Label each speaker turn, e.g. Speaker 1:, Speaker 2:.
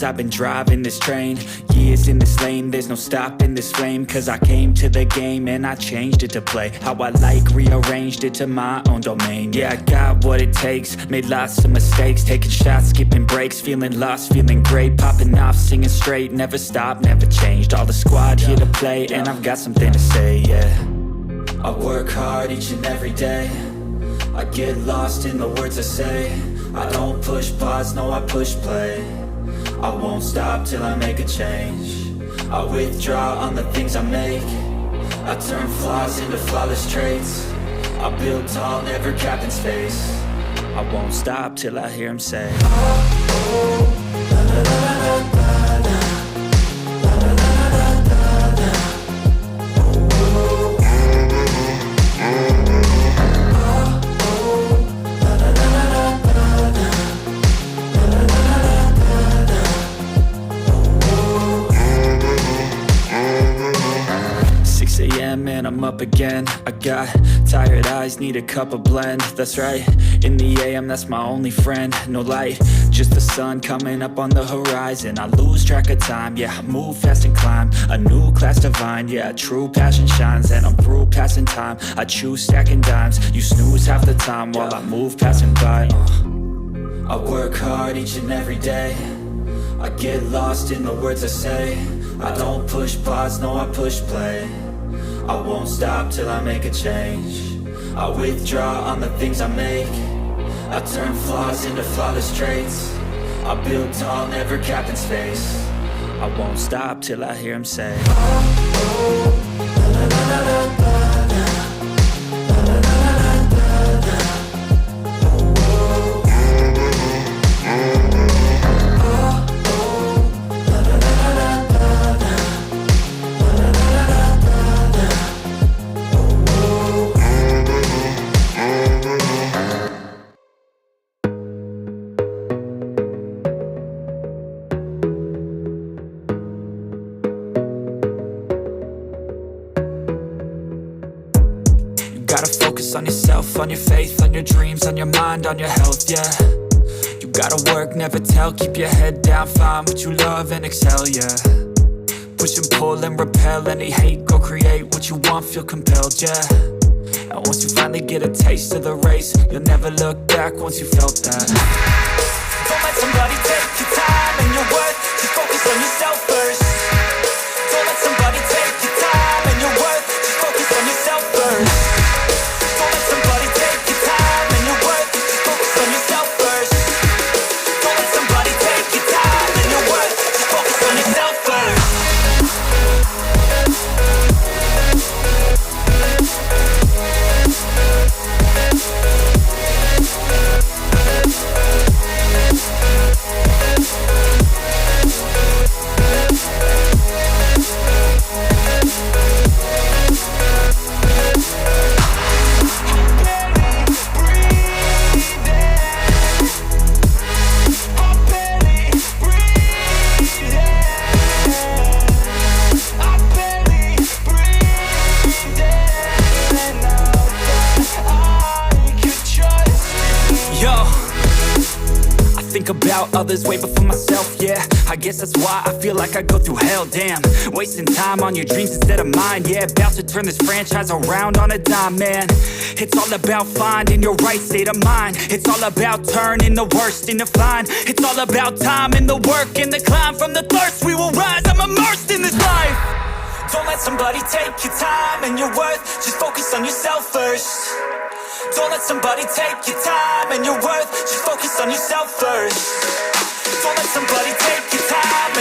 Speaker 1: years I've been driving this train, years in this lane, there's no stopping this flame. Cause I came to the game and I changed it to play how I like, rearranged it to my own domain. Yeah, I got what it takes, made lots of mistakes, taking shots, skipping breaks, feeling lost, feeling great, popping off, singing straight, never stopped, never changed. All the squad here to play and I've got something to say, yeah. I work hard each and every day, I get lost in the words I say. I don't push pause, no I push play. I won't stop till I make a change. I withdraw on the things I make. I turn flaws into flawless traits. I build tall, never capped in space. I won't stop till I hear him say, oh, oh, la, la, la, la, la, la, la, la, la, la, la, la. And I'm up again. I got tired eyes, need a cup of blend. That's right, in the AM, that's my only friend. No light, just the sun coming up on the horizon. I lose track of time, yeah, I move fast and climb a new class divine, yeah, true passion shines. And I'm through passing time, I choose stacking dimes. You snooze half the time while I move passing by. I work hard each and every day, I get lost in the words I say. I don't push pause, no I push play. I won't stop till I make a change. I withdraw on the things I make. I turn flaws into flawless traits. I build tall, never capped in space. I won't stop till I hear him say, oh, oh, la, la, la, la, la, la. On yourself, on your faith, on your dreams, on your mind, on your health, yeah. You gotta work, never tell, keep your head down, find what you love and excel, yeah. Push and pull and repel any hate, go create what you want, feel compelled, yeah. And once you finally get a taste of the race, you'll never look back once you felt that. Don't let somebody take your time and your worth, just focus on yourself first. Don't let somebody take your time and your worth, just focus on yourself first. About others way before myself, yeah. I guess that's why I feel like I go through hell, damn. Wasting time on your dreams instead of mine, yeah. About to turn this franchise around on a dime, man. It's all about finding your right state of mind. It's all about turning the worst into fine. It's all about time and the work and the climb. From the thirst we will rise, I'm immersed in this life. Don't let somebody take your time and your worth, just focus on yourself first. Don't let somebody take your time and your worth, just focus on yourself first. Don't let somebody take your time